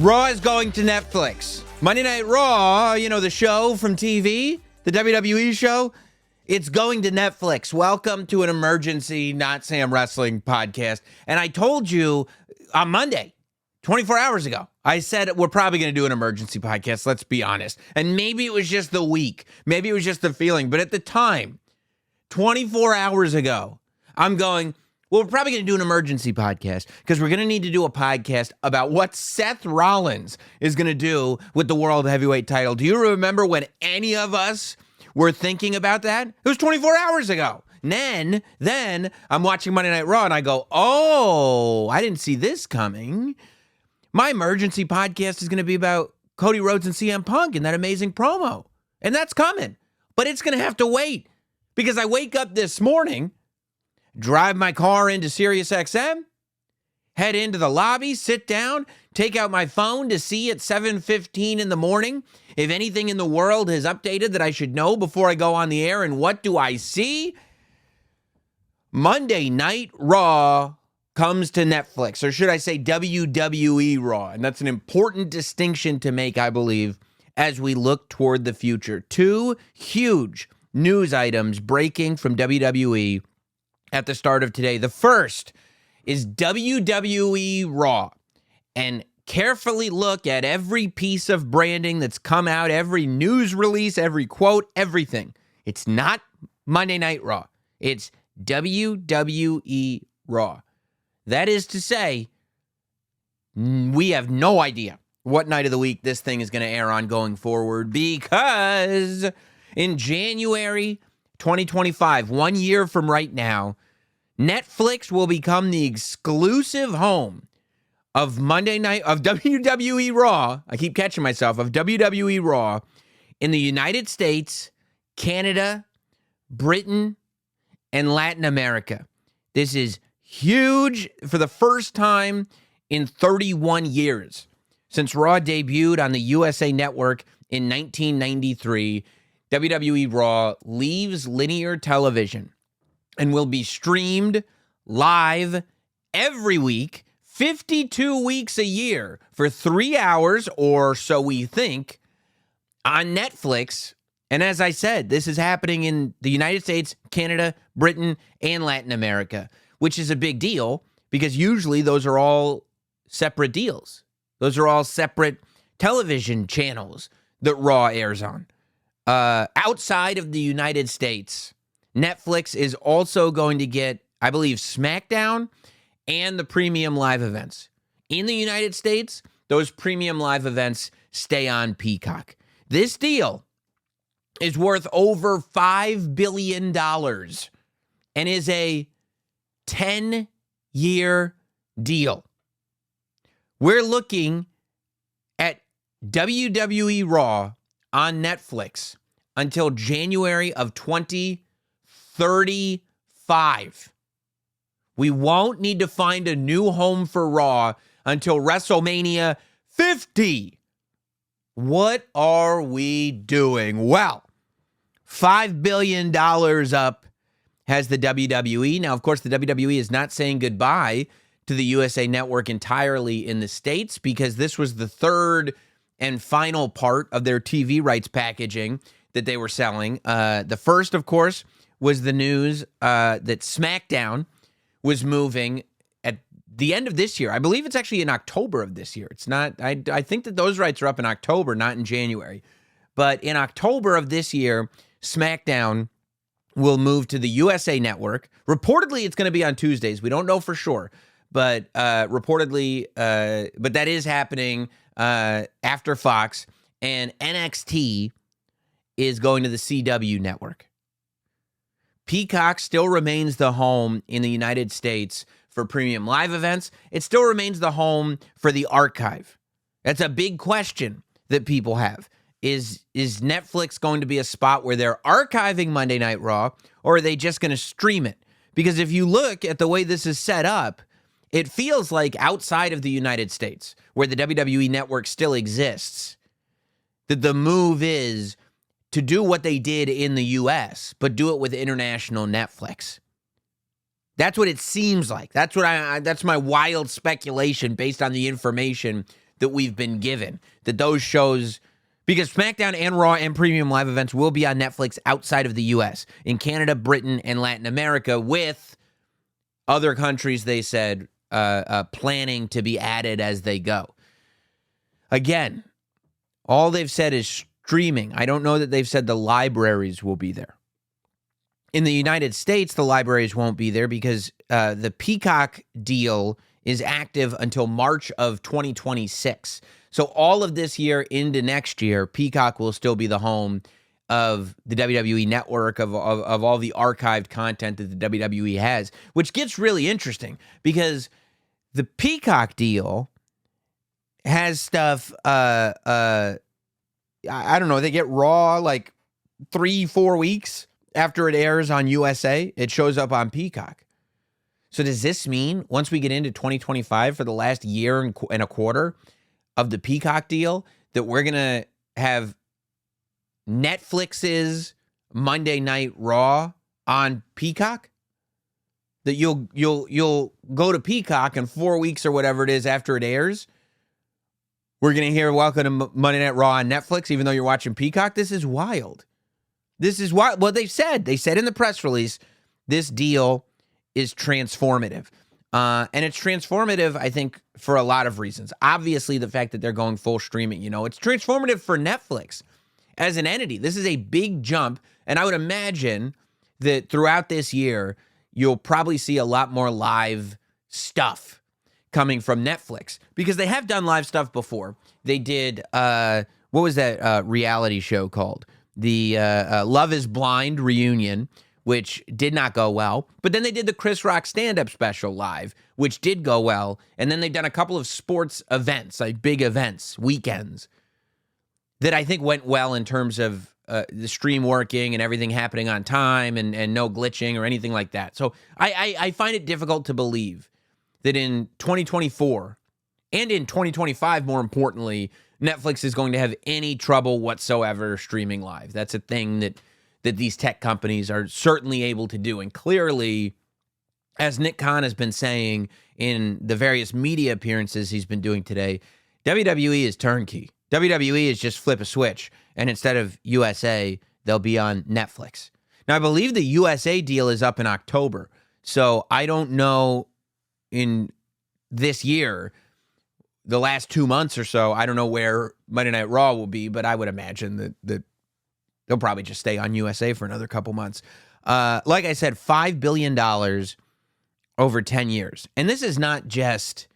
Raw is going to Netflix. Monday Night Raw, you know, the show from TV, the WWE show, it's going to Netflix. Welcome to an emergency Notsam Wrestling podcast. And I told you on Monday, 24 hours ago, I said we're probably going to do an emergency podcast, let's be honest. And maybe it was just the week. Maybe it was just the feeling. But at the time, 24 hours ago, I'm going, well, we're probably going to do an emergency podcast because we're going to need to do a podcast about what Seth Rollins is going to do with the World Heavyweight title. Do you remember when any of us were thinking about that? It was 24 hours ago. Then I'm watching Monday Night Raw and I go, oh, I didn't see this coming. My emergency podcast is going to be about Cody Rhodes and CM Punk and that amazing promo. And that's coming. But it's going to have to wait because I wake up this morning, drive my car into SiriusXM, head into the lobby, sit down, take out my phone to see at 7:15 in the morning if anything in the world has updated that I should know before I go on the air. And what do I see? Monday Night Raw comes to Netflix, or should I say WWE Raw. And that's an important distinction to make, I believe, as we look toward the future. Two huge news items breaking from WWE at the start of today. The first is WWE Raw. And carefully look at every piece of branding that's come out, every news release, every quote, everything. It's not Monday Night Raw. It's WWE Raw. That is to say, we have no idea what night of the week this thing is going to air on going forward because in January 2025, 1 year from right now, Netflix will become the exclusive home of Monday Night, of WWE Raw. I keep catching myself, of WWE Raw in the United States, Canada, Britain, and Latin America. This is huge for the first time in 31 years. Since Raw debuted on the USA Network in 1993, WWE Raw leaves linear television and will be streamed live every week, 52 weeks a year for 3 hours, or so we think, on Netflix. And as I said, this is happening in the United States, Canada, Britain, and Latin America, which is a big deal because usually those are all separate deals. Those are all separate television channels that Raw airs on. Outside of the United States, Netflix is also going to get, I believe, SmackDown and the premium live events. In the United States, those premium live events stay on Peacock. This deal is worth over $5 billion and is a 10-year deal. We're looking at WWE Raw on Netflix until January of 2035. We won't need to find a new home for Raw until WrestleMania 50. What are we doing? Well, $5 billion up has the WWE. Now, of course, the WWE is not saying goodbye to the USA Network entirely in the States because this was the third and final part of their TV rights packaging that they were selling. The first, of course, was the news that SmackDown was moving at the end of this year. I believe it's actually in October of this year. It's not, I think that those rights are up in October, not in January. But in October of this year, SmackDown will move to the USA Network. Reportedly, it's going to be on Tuesdays. We don't know for sure. But reportedly, but that is happening after Fox. And NXT is going to the CW network. Peacock still remains the home in the United States for premium live events. It still remains the home for the archive. That's a big question that people have. Is Netflix going to be a spot where they're archiving Monday Night Raw, or are they just going to stream it? Because if you look at the way this is set up, it feels like outside of the United States, where the WWE Network still exists, that the move is to do what they did in the U.S., but do it with international Netflix. That's what it seems like. That's my wild speculation based on the information that we've been given, that those shows, because SmackDown and Raw and Premium Live events will be on Netflix outside of the U.S., in Canada, Britain, and Latin America, with other countries, they said, planning to be added as they go. Again, all they've said is streaming. I don't know that they've said the libraries will be there. In the United States, the libraries won't be there because the Peacock deal is active until March of 2026. So all of this year into next year, Peacock will still be the home of the WWE network, of all the archived content that the WWE has, which gets really interesting because the Peacock deal has stuff, I don't know, they get Raw like 3-4 weeks after it airs on USA, it shows up on Peacock. So does this mean once we get into 2025 for the last year and a quarter of the Peacock deal that we're going to have Netflix's Monday Night Raw on Peacock? That you'll go to Peacock in 4 weeks or whatever it is after it airs, we're going to hear Welcome to Monday Night Raw on Netflix, even though you're watching Peacock? This is wild. This is wild. Well, they said in the press release, this deal is transformative. And it's transformative, I think, for a lot of reasons. Obviously, the fact that they're going full streaming, it's transformative for Netflix as an entity. This is a big jump. And I would imagine that throughout this year, you'll probably see a lot more live stuff coming from Netflix because they have done live stuff before. They did, what was that reality show called? The Love is Blind reunion, which did not go well. But then they did the Chris Rock stand-up special live, which did go well. And then they've done a couple of sports events, like big events, weekends, that I think went well in terms of the stream working and everything happening on time and no glitching or anything like that. So I find it difficult to believe that in 2024 and in 2025, more importantly, Netflix is going to have any trouble whatsoever streaming live. That's a thing that these tech companies are certainly able to do. And clearly, as Nick Khan has been saying in the various media appearances he's been doing today, WWE is turnkey. WWE is just flip a switch, and instead of USA, they'll be on Netflix. Now, I believe the USA deal is up in October, so I don't know in this year, the last 2 months or so, I don't know where Monday Night Raw will be, but I would imagine that they'll probably just stay on USA for another couple months. Like I said, $5 billion over 10 years. And this is not just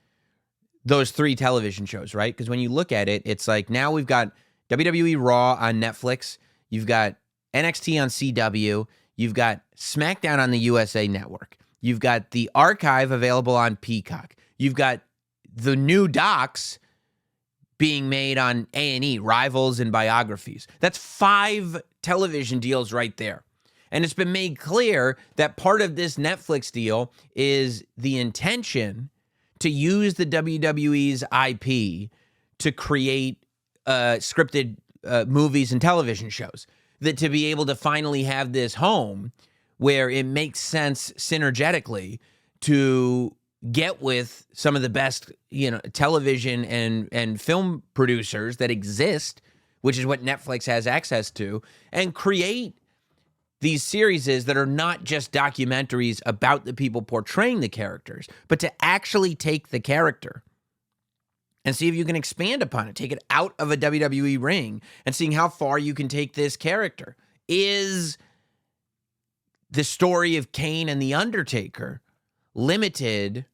those 3 television shows, right? Because when you look at it, it's like now we've got WWE Raw on Netflix. You've got NXT on CW. You've got SmackDown on the USA Network. You've got the archive available on Peacock. You've got the new docs being made on A&E, Rivals and Biographies. That's 5 television deals right there. And it's been made clear that part of this Netflix deal is the intention to use the WWE's IP to create scripted movies and television shows. That to be able to finally have this home where it makes sense synergetically to get with some of the best, television and film producers that exist, which is what Netflix has access to, and create these series that are not just documentaries about the people portraying the characters, but to actually take the character and see if you can expand upon it, take it out of a WWE ring and seeing how far you can take this character. Is the story of Kane and The Undertaker limited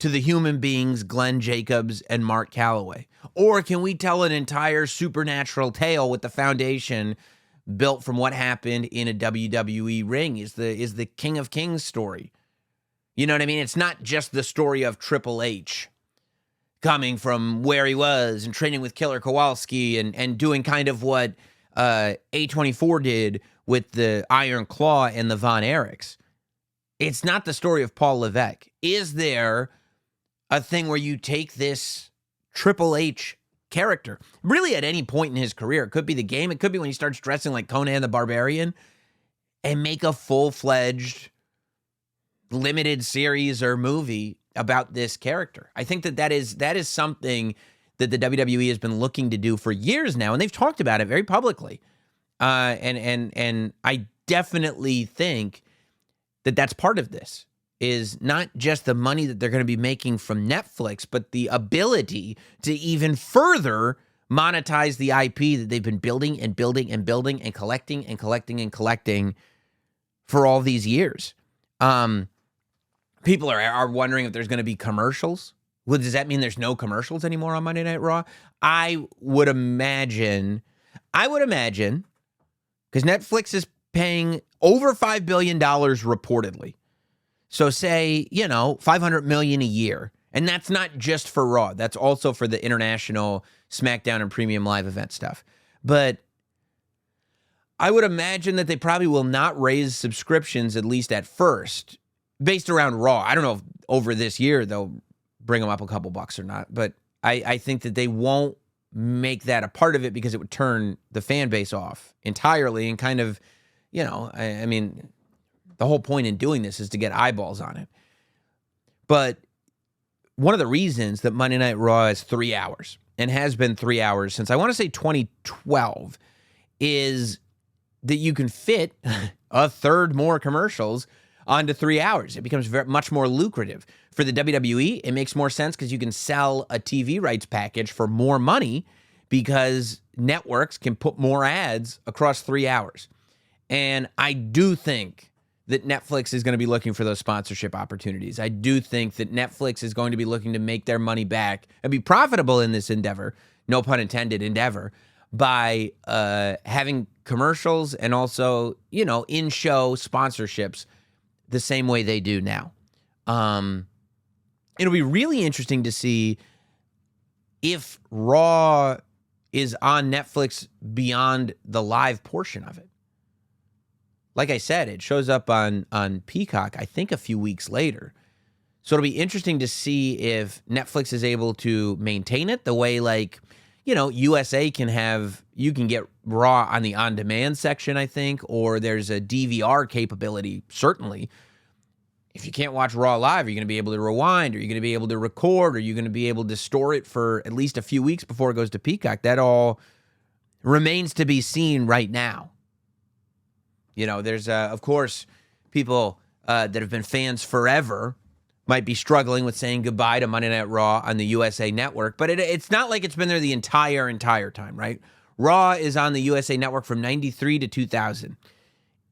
to the human beings Glenn Jacobs and Mark Calloway? Or can we tell an entire supernatural tale with the foundation built from what happened in a WWE ring? Is the King of Kings story. You know what I mean? It's not just the story of Triple H coming from where he was and training with Killer Kowalski and doing kind of what A24 did with the Iron Claw and the Von Erichs. It's not the story of Paul Levesque. Is there a thing where you take this Triple H character, really at any point in his career? It could be the game. It could be when he starts dressing like Conan the Barbarian, and make a full-fledged limited series or movie about this character. I think that is something that the WWE has been looking to do for years now, and they've talked about it very publicly. And I definitely think that that's part of this, is not just the money that they're going to be making from Netflix, but the ability to even further monetize the IP that they've been building and building and building and collecting and collecting and collecting for all these years. People are wondering if there's going to be commercials. Well, does that mean there's no commercials anymore on Monday Night Raw? I would imagine, because Netflix is paying over $5 billion reportedly. So say, $500 million a year. And that's not just for Raw. That's also for the international SmackDown and Premium Live event stuff. But I would imagine that they probably will not raise subscriptions, at least at first, based around Raw. I don't know if over this year they'll bring them up a couple bucks or not. But I think that they won't make that a part of it because it would turn the fan base off entirely and kind of, I mean, the whole point in doing this is to get eyeballs on it. But one of the reasons that Monday Night Raw is 3 hours and has been 3 hours since, I want to say 2012, is that you can fit a third more commercials onto 3 hours. It becomes much more lucrative. For the WWE, it makes more sense because you can sell a TV rights package for more money because networks can put more ads across 3 hours. And I do think that Netflix is going to be looking for those sponsorship opportunities. I do think that Netflix is going to be looking to make their money back and be profitable in this endeavor, no pun intended, endeavor, by having commercials and also, in-show sponsorships the same way they do now. It'll be really interesting to see if Raw is on Netflix beyond the live portion of it. Like I said, it shows up on Peacock, I think, a few weeks later. So it'll be interesting to see if Netflix is able to maintain it the way, USA can have, you can get Raw on the on-demand section, I think, or there's a DVR capability, certainly. If you can't watch Raw live, are you going to be able to rewind? Are you going to be able to record? Are you going to be able to store it for at least a few weeks before it goes to Peacock? That all remains to be seen right now. There's, of course, people that have been fans forever might be struggling with saying goodbye to Monday Night Raw on the USA Network, but it's not like it's been there the entire time, right? Raw is on the USA Network from 93 to 2000,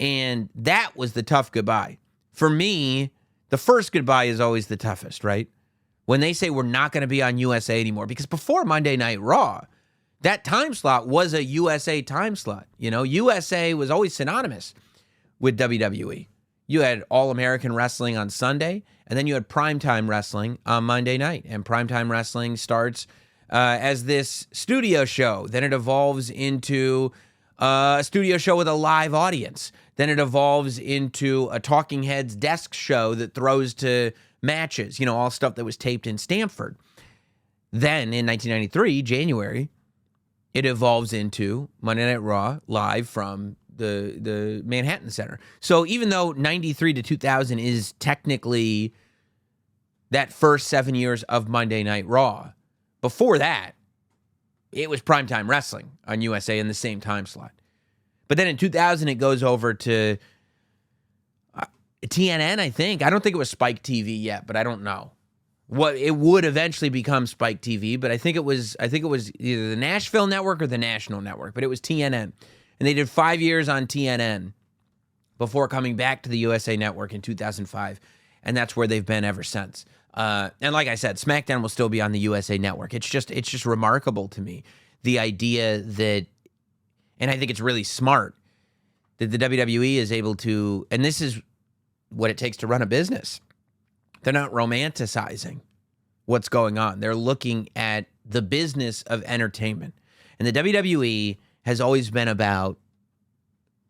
and that was the tough goodbye. For me, the first goodbye is always the toughest, right? When they say we're not going to be on USA anymore, because before Monday Night Raw, that time slot was a USA time slot. USA was always synonymous with WWE. You had All-American Wrestling on Sunday, and then you had Primetime Wrestling on Monday night. And Primetime Wrestling starts as this studio show. Then it evolves into a studio show with a live audience. Then it evolves into a Talking Heads desk show that throws to matches, all stuff that was taped in Stamford. Then in 1993, January, it evolves into Monday Night Raw live from the Manhattan Center. So even though 93 to 2000 is technically that first 7 years of Monday Night Raw, before that, it was Primetime Wrestling on USA in the same time slot. But then in 2000, it goes over to TNN, I think. I don't think it was Spike TV yet, but I don't know. It would eventually become Spike TV, but I think it was either the Nashville Network or the National Network, but it was TNN. And they did 5 years on TNN before coming back to the USA Network in 2005, and that's where they've been ever since. And like I said, SmackDown will still be on the USA Network. It's just remarkable to me, the idea that, and I think it's really smart, that the WWE is able to, and this is what it takes to run a business. They're not romanticizing what's going on. They're looking at the business of entertainment. And the WWE has always been about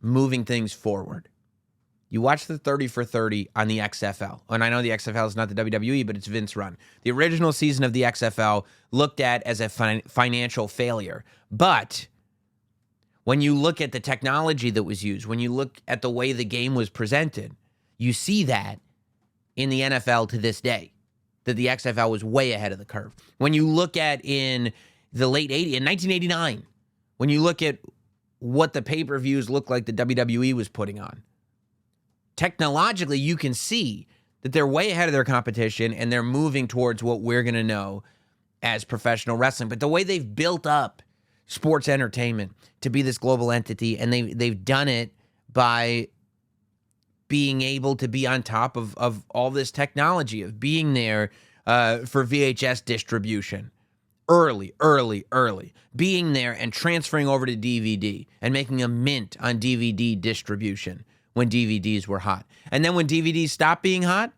moving things forward. You watch the 30 for 30 on the XFL. And I know the XFL is not the WWE, but it's Vince run. The original season of the XFL looked at as a financial failure. But when you look at the technology that was used, when you look at the way the game was presented, you see that in the NFL to this day. that the XFL was way ahead of the curve. When you look at in the late 80s, in 1989, when you look at what the pay-per-views look like the WWE was putting on, technologically, you can see that they're way ahead of their competition and they're moving towards what we're going to know as professional wrestling. But the way they've built up sports entertainment to be this global entity, and they've done it by being able to be on top of all this technology, of being there for VHS distribution early, being there and transferring over to DVD and making a mint on DVD distribution when DVDs were hot. And then when DVDs stopped being hot,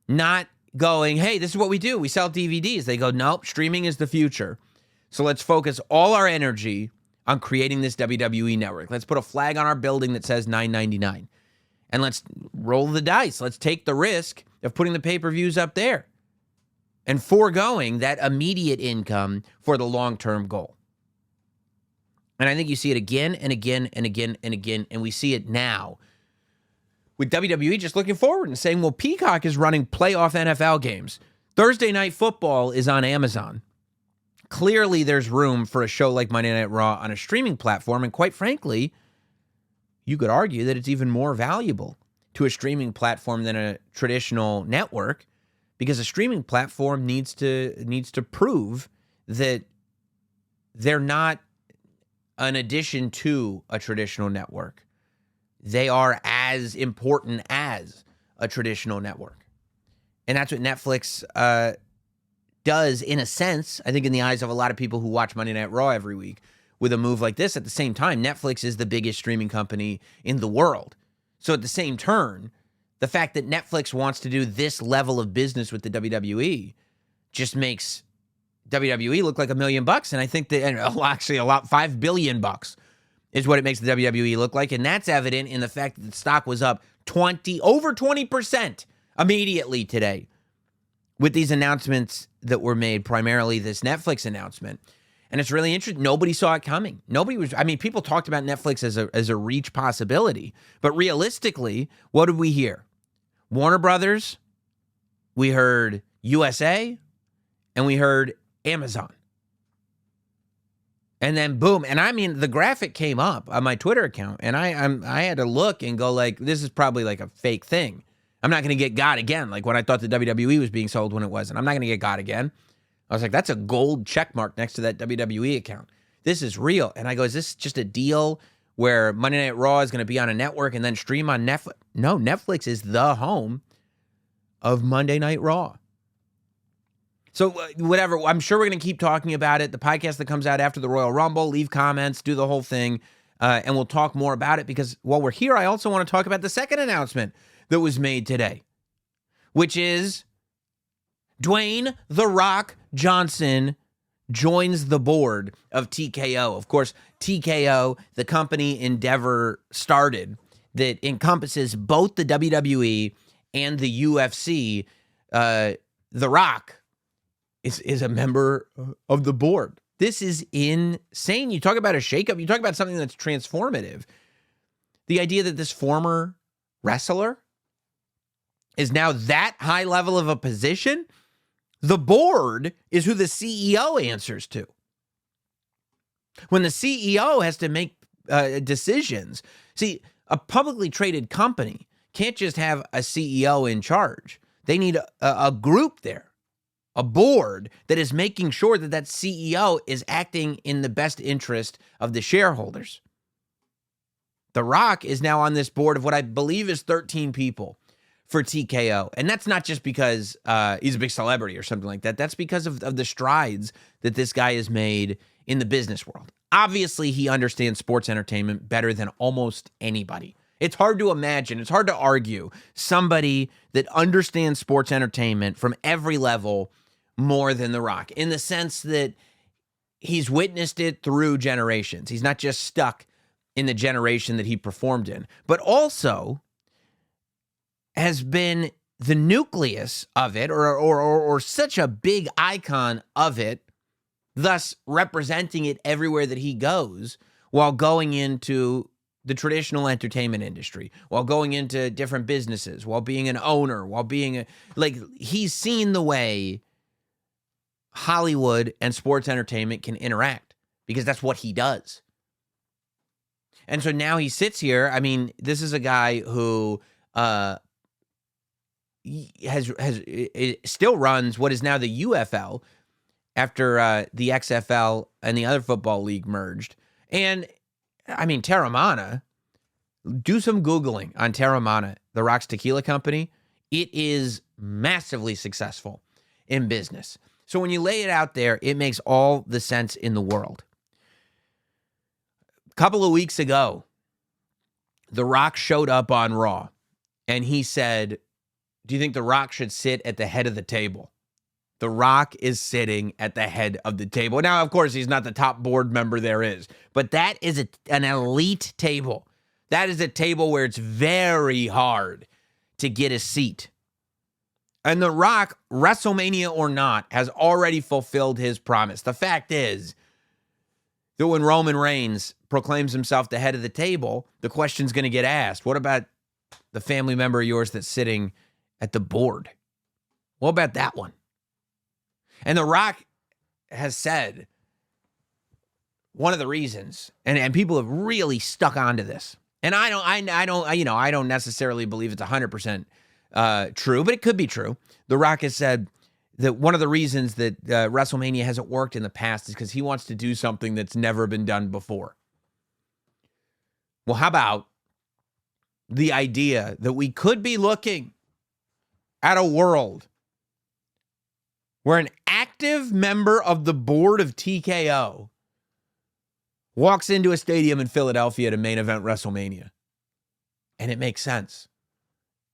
not going, hey, this is what we do. We sell DVDs. They go, nope, streaming is the future. So let's focus all our energy on creating this WWE network. Let's put a flag on our building that says $9.99. And let's roll the dice. Let's take the risk of putting the pay-per-views up there and foregoing that immediate income for the long-term goal. And I think you see it again and again and again and again, and we see it now with WWE just looking forward and saying, well, Peacock is running playoff NFL games. Thursday Night Football is on Amazon. Clearly, there's room for a show like Monday Night Raw on a streaming platform, and quite frankly, you could argue that it's even more valuable to a streaming platform than a traditional network, because a streaming platform needs to prove that they're not an addition to a traditional network. They are as important as a traditional network. And that's what Netflix does, in a sense, I think, in the eyes of a lot of people who watch Monday Night Raw every week. With a move like this, at the same time, Netflix is the biggest streaming company in the world. So at the same turn, the fact that Netflix wants to do this level of business with the WWE just makes WWE look like $1 million. And I think that, and actually $5 billion is what it makes the WWE look like. And that's evident in the fact that the stock was up over 20% immediately today with these announcements that were made, primarily this Netflix announcement. And it's really interesting. Nobody saw it coming. People talked about Netflix as a reach possibility. But realistically, what did we hear? Warner Brothers, we heard USA, and we heard Amazon. And then boom. And I mean, the graphic came up on my Twitter account, and I had to look and go like, this is probably like a fake thing. I'm not going to get got again, like when I thought the WWE was being sold when it wasn't. I'm not going to get got again. I was like, that's a gold check mark next to that WWE account. This is real. And I go, is this just a deal where Monday Night Raw is going to be on a network and then stream on Netflix? No, Netflix is the home of Monday Night Raw. So whatever, I'm sure we're going to keep talking about it. The podcast that comes out after the Royal Rumble, leave comments, do the whole thing, and we'll talk more about it, because while we're here, I also want to talk about the second announcement that was made today, which is Dwayne "The Rock" Johnson joins the board of TKO. Of course, TKO, the company Endeavor started that encompasses both the WWE and the UFC. The Rock is a member of the board. This is insane. You talk about a shakeup. You talk about something that's transformative. The idea that this former wrestler is now that high level of a position. The board is who the CEO answers to. When the CEO has to make decisions, see, a publicly traded company can't just have a CEO in charge. They need a group there, a board that is making sure that that CEO is acting in the best interest of the shareholders. The Rock is now on this board of what I believe is 13 people for TKO. And that's not just because he's a big celebrity or something like that. That's because of the strides that this guy has made in the business world. Obviously, he understands sports entertainment better than almost anybody. It's hard to imagine, it's hard to argue somebody that understands sports entertainment from every level more than The Rock, in the sense that he's witnessed it through generations. He's not just stuck in the generation that he performed in, but also has been the nucleus of it, or such a big icon of it, thus representing it everywhere that he goes, while going into the traditional entertainment industry, while going into different businesses, while being an owner, while being he's seen the way Hollywood and sports entertainment can interact because that's what he does. And so now he sits here. I mean, this is a guy who still runs what is now the UFL after the XFL and the other football league merged. And I mean, Terramana, do some Googling on Terramana, The Rock's tequila company. It is massively successful in business. So when you lay it out there, it makes all the sense in the world. A couple of weeks ago, The Rock showed up on Raw, and he said, do you think The Rock should sit at the head of the table? The Rock is sitting at the head of the table. Now, of course, he's not the top board member there is, but that is an elite table. That is a table where it's very hard to get a seat. And The Rock, WrestleMania or not, has already fulfilled his promise. The fact is that when Roman Reigns proclaims himself the head of the table, the question's going to get asked, what about the family member of yours that's sitting at the board? What about that one? And The Rock has said one of the reasons, and people have really stuck onto this. And I don't necessarily believe it's 100% true, but it could be true. The Rock has said that one of the reasons that WrestleMania hasn't worked in the past is because he wants to do something that's never been done before. Well, how about the idea that we could be looking at a world where an active member of the board of TKO walks into a stadium in Philadelphia to main event WrestleMania? And it makes sense.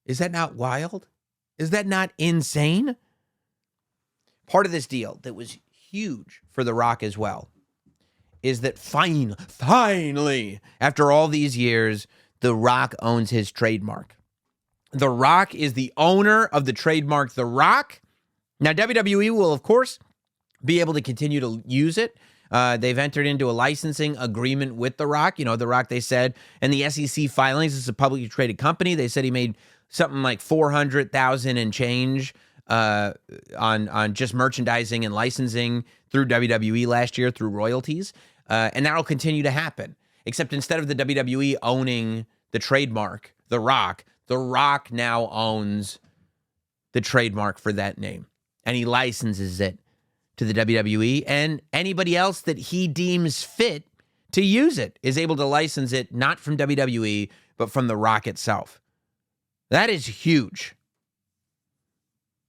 Is that not wild? Is that not insane? Part of this deal that was huge for The Rock as well is that finally, after all these years, The Rock owns his trademark. The Rock is the owner of the trademark The Rock. Now, WWE will, of course, be able to continue to use it. They've entered into a licensing agreement with The Rock. You know, The Rock, they said, and the SEC filings, this is a publicly traded company. They said he made something like $400,000 and change on just merchandising and licensing through WWE last year through royalties. And that'll continue to happen. Except instead of the WWE owning the trademark, The Rock now owns the trademark for that name. And he licenses it to the WWE, and anybody else that he deems fit to use it is able to license it, not from WWE, but from The Rock itself. That is huge.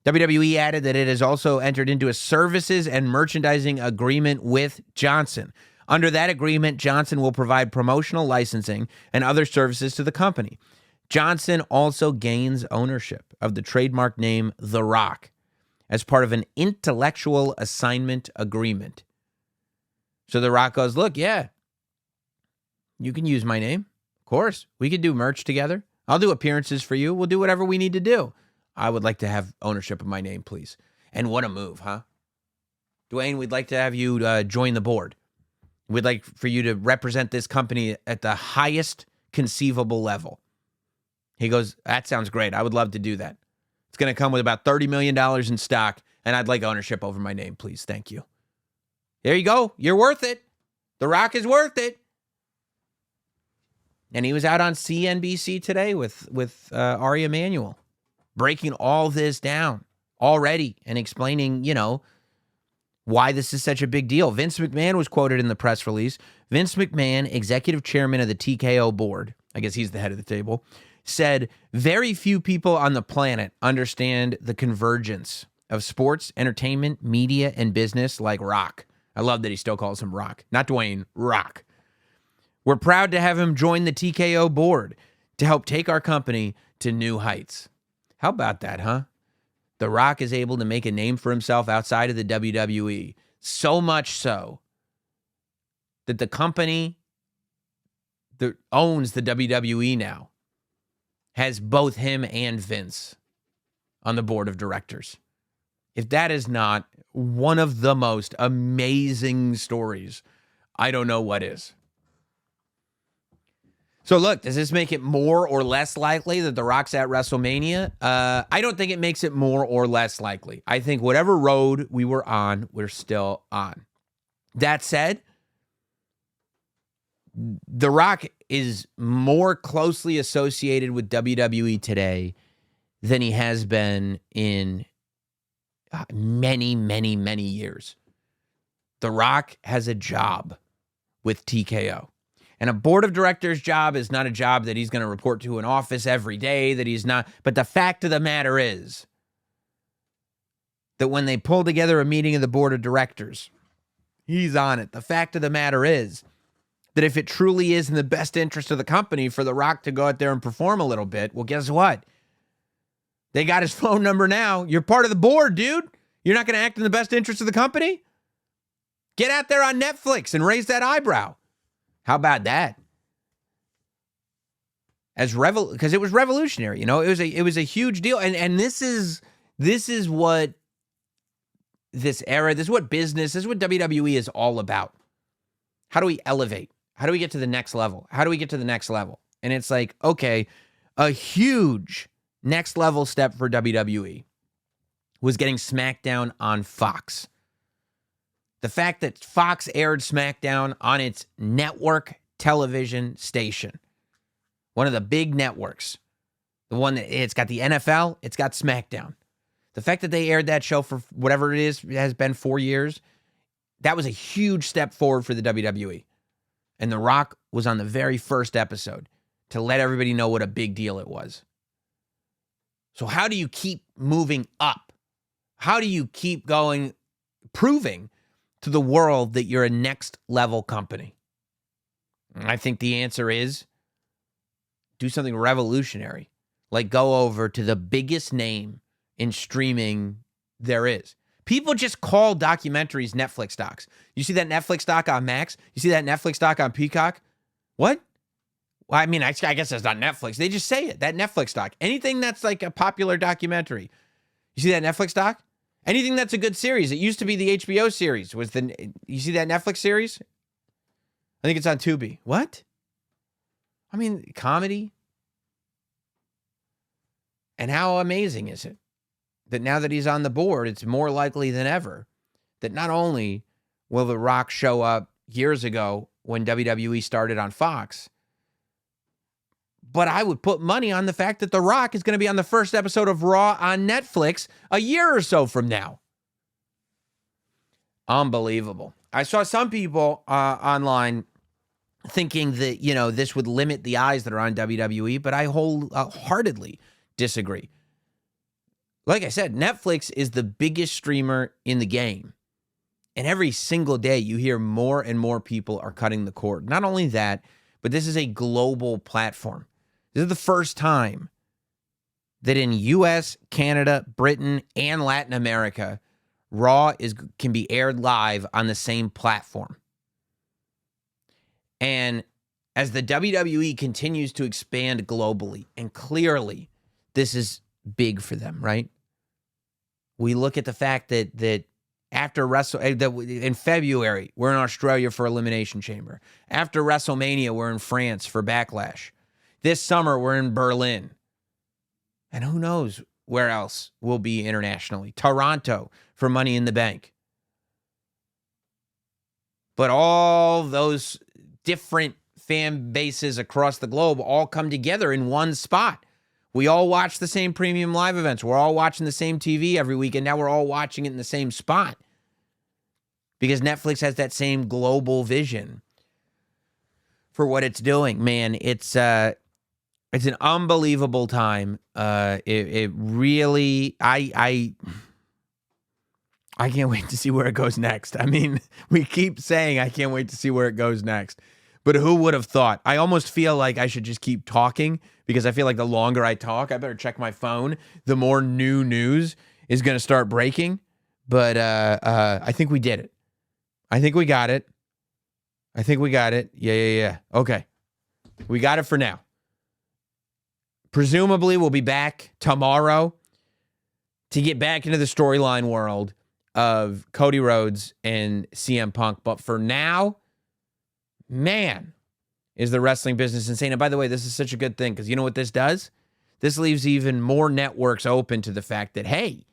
WWE added that it has also entered into a services and merchandising agreement with Johnson. Under that agreement, Johnson will provide promotional licensing and other services to the company. Johnson also gains ownership of the trademark name The Rock as part of an intellectual assignment agreement. So The Rock goes, look, yeah, you can use my name. Of course, we could do merch together. I'll do appearances for you. We'll do whatever we need to do. I would like to have ownership of my name, please. And what a move, huh? Dwayne, we'd like to have you join the board. We'd like for you to represent this company at the highest conceivable level. He goes, that sounds great. I would love to do that. It's going to come with about $30 million in stock, and I'd like ownership over my name, please. Thank you. There you go. You're worth it. The Rock is worth it. And he was out on CNBC today with Ari Emanuel, breaking all this down already and explaining, why this is such a big deal. Vince McMahon was quoted in the press release. Vince McMahon, executive chairman of the TKO board, I guess he's the head of the table, said very few people on the planet understand the convergence of sports, entertainment, media, and business like Rock. I love that he still calls him Rock. Not Dwayne, Rock. We're proud to have him join the TKO board to help take our company to new heights. How about that, huh? The Rock is able to make a name for himself outside of the WWE. So much so that the company that owns the WWE now has both him and Vince on the board of directors. If that is not one of the most amazing stories, I don't know what is. So look, does this make it more or less likely that The Rock's at WrestleMania? I don't think it makes it more or less likely. I think whatever road we were on, we're still on. That said, The Rock is more closely associated with WWE today than he has been in many, many, many years. The Rock has a job with TKO. And a board of directors job is not a job that he's going to report to an office every day, that he's not. But the fact of the matter is that when they pull together a meeting of the board of directors, he's on it. The fact of the matter is that if it truly is in the best interest of the company for The Rock to go out there and perform a little bit, well, guess what? They got his phone number now. You're part of the board, dude. You're not going to act in the best interest of the company? Get out there on Netflix and raise that eyebrow. How about that? Because it was revolutionary, you know, it was a huge deal. And this is what this era, this is what business, this is what WWE is all about. How do we elevate? How do we get to the next level? How do we get to the next level? And it's like, okay, a huge next level step for WWE was getting SmackDown on Fox. The fact that Fox aired SmackDown on its network television station, one of the big networks, the one that it's got the NFL, it's got SmackDown. The fact that they aired that show for whatever it has been 4 years, that was a huge step forward for the WWE. And The Rock was on the very first episode to let everybody know what a big deal it was. So how do you keep moving up? How do you keep going, proving to the world that you're a next level company? And I think the answer is do something revolutionary, like go over to the biggest name in streaming there is. People just call documentaries Netflix docs. You see that Netflix doc on Max? You see that Netflix doc on Peacock? What? Well, I mean, I guess that's not Netflix. They just say it, that Netflix doc. Anything that's like a popular documentary. You see that Netflix doc? Anything that's a good series. It used to be the HBO series. You see that Netflix series? I think it's on Tubi. What? I mean, comedy. And how amazing is it that now that he's on the board, it's more likely than ever that not only will The Rock show up years ago when WWE started on Fox, but I would put money on the fact that The Rock is going to be on the first episode of Raw on Netflix a year or so from now. Unbelievable. I saw some people online thinking that, you know, this would limit the eyes that are on WWE, but I wholeheartedly disagree. Like I said, Netflix is the biggest streamer in the game. And every single day you hear more and more people are cutting the cord. Not only that, but this is a global platform. This is the first time that in US, Canada, Britain, and Latin America, Raw can be aired live on the same platform. And as the WWE continues to expand globally, and clearly this is big for them, right? We look at the fact that after in February, we're in Australia for Elimination Chamber. After WrestleMania, we're in France for Backlash. This summer, we're in Berlin. And who knows where else we'll be internationally. Toronto for Money in the Bank. But all those different fan bases across the globe all come together in one spot. We all watch the same premium live events. We're all watching the same TV every week, and now we're all watching it in the same spot. Because Netflix has that same global vision for what it's doing. Man, it's an unbelievable time. It really, I can't wait to see where it goes next. I mean, we keep saying I can't wait to see where it goes next. But who would have thought? I almost feel like I should just keep talking because I feel like the longer I talk, I better check my phone, the more new news is going to start breaking. But I think we did it. I think we got it. Yeah. Okay. We got it for now. Presumably, we'll be back tomorrow to get back into the storyline world of Cody Rhodes and CM Punk. But for now, man, is the wrestling business insane? And by the way, this is such a good thing because you know what this does? This leaves even more networks open to the fact that, hey,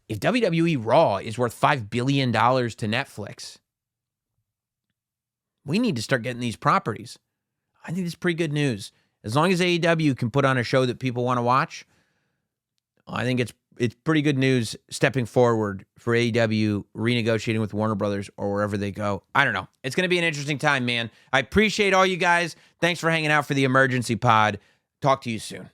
if WWE Raw is worth $5 billion to Netflix, we need to start getting these properties. I think it's pretty good news. As long as AEW can put on a show that people want to watch, I think it's pretty good news stepping forward for AEW renegotiating with Warner Brothers or wherever they go. I don't know. It's going to be an interesting time, man. I appreciate all you guys. Thanks for hanging out for the emergency pod. Talk to you soon.